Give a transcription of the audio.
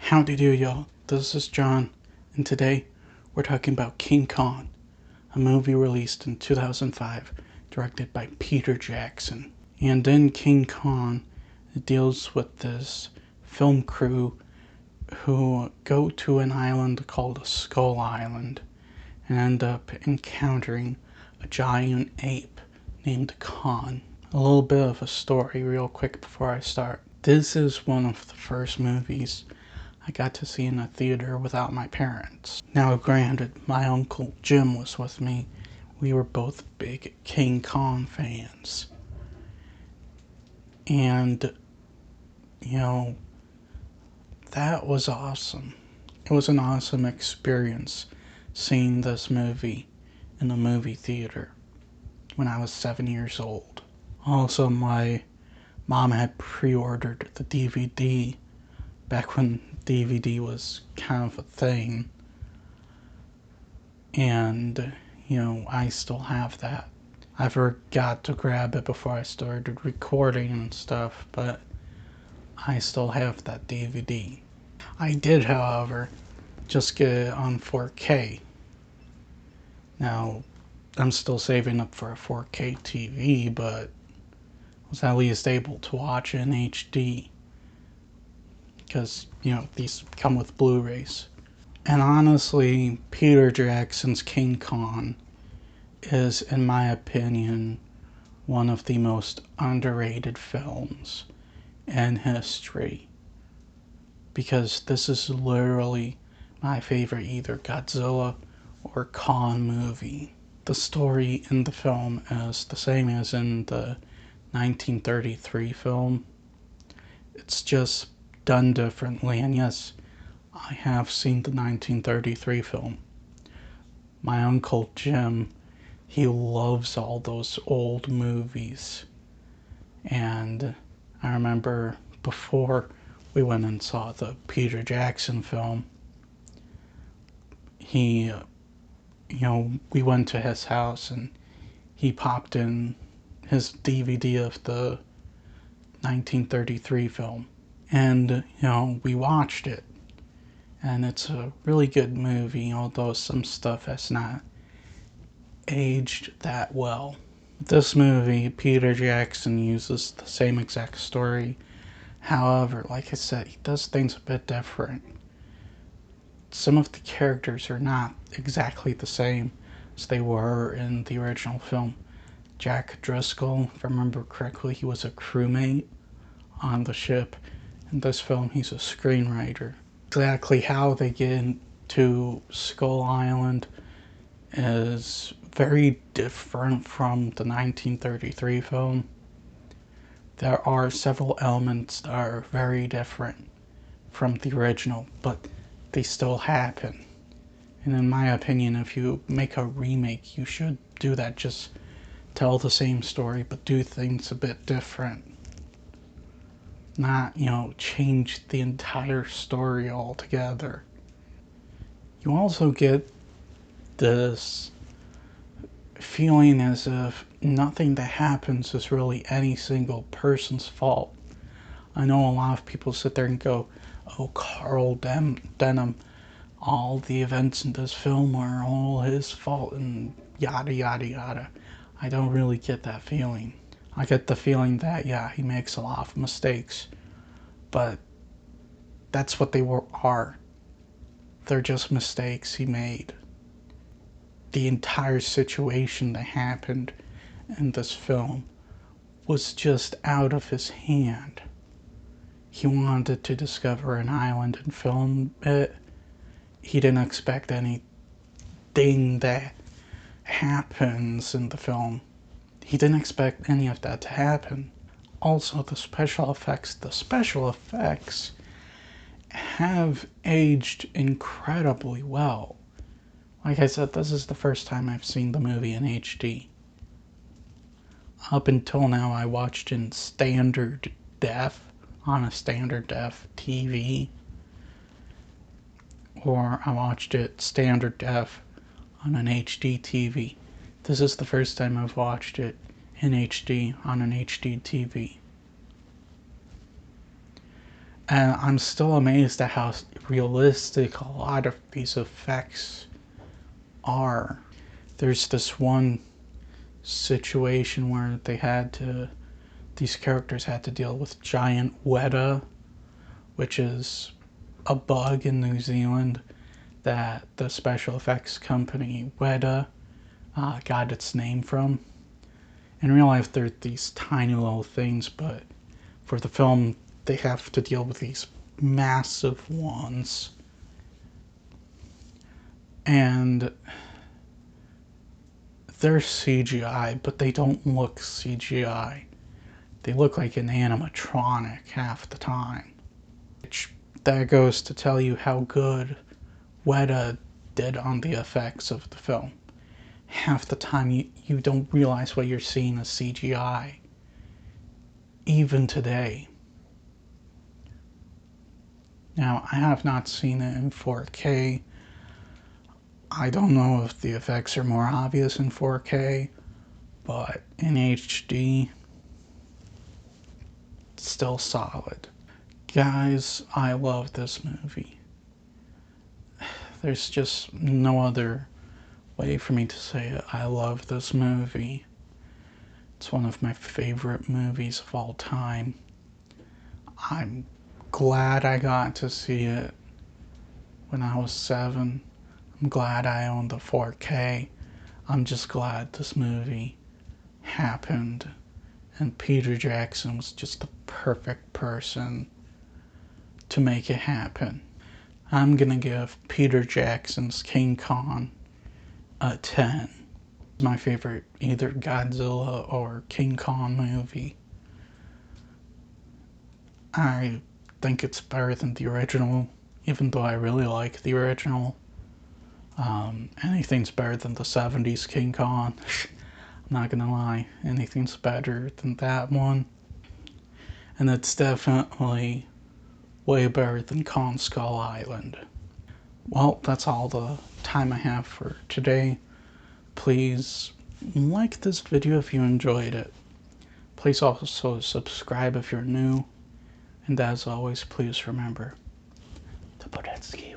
Howdy do, y'all. This is John, and today we're talking about King Kong, a movie released in 2005, directed by Peter Jackson. And in King Kong, it deals with this film crew who go to an island called Skull Island and end up encountering a giant ape named Kong. A little bit of a story real quick before I start. This is one of the first movies I got to see in a theater without my parents. Now granted, my uncle Jim was with me. We were both big King Kong fans. And, that was awesome. It was an awesome experience seeing this movie in the movie theater when I was 7 years old. Also, my mom had pre-ordered the DVD back when DVD was kind of a thing. And, I still have that. I forgot to grab it before I started recording and stuff, but I still have that DVD. I did, however, just get it on 4K. Now, I'm still saving up for a 4K TV, but was at least able to watch it in HD. Because, these come with Blu-rays. And honestly, Peter Jackson's King Kong is, in my opinion, one of the most underrated films in history. Because this is literally my favorite either Godzilla or Kong movie. The story in the film is the same as in the 1933 film. It's just done differently, and yes, I have seen the 1933 film. My Uncle Jim, he loves all those old movies. And I remember before we went and saw the Peter Jackson film, we went to his house and he popped in his DVD of the 1933 film. And, we watched it. And it's a really good movie, although some stuff has not aged that well. This movie, Peter Jackson uses the same exact story. However, like I said, he does things a bit different. Some of the characters are not exactly the same as they were in the original film. Jack Driscoll, if I remember correctly, he was a crewmate on the ship. In this film, he's a screenwriter. Exactly how they get into Skull Island is very different from the 1933 film. There are several elements that are very different from the original, but they still happen. And in my opinion, if you make a remake, you should do that. Just tell the same story, but do things a bit different. Not, change the entire story altogether. You also get this feeling as if nothing that happens is really any single person's fault. I know a lot of people sit there and go, oh, Carl Denham, all the events in this film are all his fault and yada yada yada. I don't really get that feeling. I get the feeling that, yeah, he makes a lot of mistakes, but that's what they are. They're just mistakes he made. The entire situation that happened in this film was just out of his hand. He wanted to discover an island and film it. He didn't expect anything that happens in the film. He didn't expect any of that to happen. Also, the special effects have aged incredibly well. Like I said, this is the first time I've seen the movie in HD. Up until now, I watched in standard def, on a standard def TV, or I watched it standard def on an HD TV. This is the first time I've watched it in HD on an HD TV. And I'm still amazed at how realistic a lot of these effects are. There's this one situation where these characters had to deal with giant weta, which is a bug in New Zealand that the special effects company Weta got its name from. In real life, they're these tiny little things, but for the film, they have to deal with these massive ones. And they're CGI, but they don't look CGI. They look like an animatronic half the time. Which, that goes to tell you how good Weta did on the effects of the film. Half the time you don't realize what you're seeing as CGI. Even today. Now, I have not seen it in 4K. I don't know if the effects are more obvious in 4K, but in HD, it's still solid. Guys, I love this movie. There's just no other way for me to say it. I love this movie. It's one of my favorite movies of all time. I'm glad I got to see it when I was 7. I'm glad I owned the 4K. I'm just glad this movie happened, and Peter Jackson was just the perfect person to make it happen. I'm gonna give Peter Jackson's King Kong a 10. My favorite either Godzilla or King Kong movie. I think it's better than the original, even though I really like the original. Anything's better than the 70s King Kong. I'm not gonna lie, anything's better than that one. And it's definitely way better than Kong Skull Island. Well, that's all the time I have for today. Please like this video if you enjoyed it. Please also subscribe if you're new. And as always, please remember to Podetsky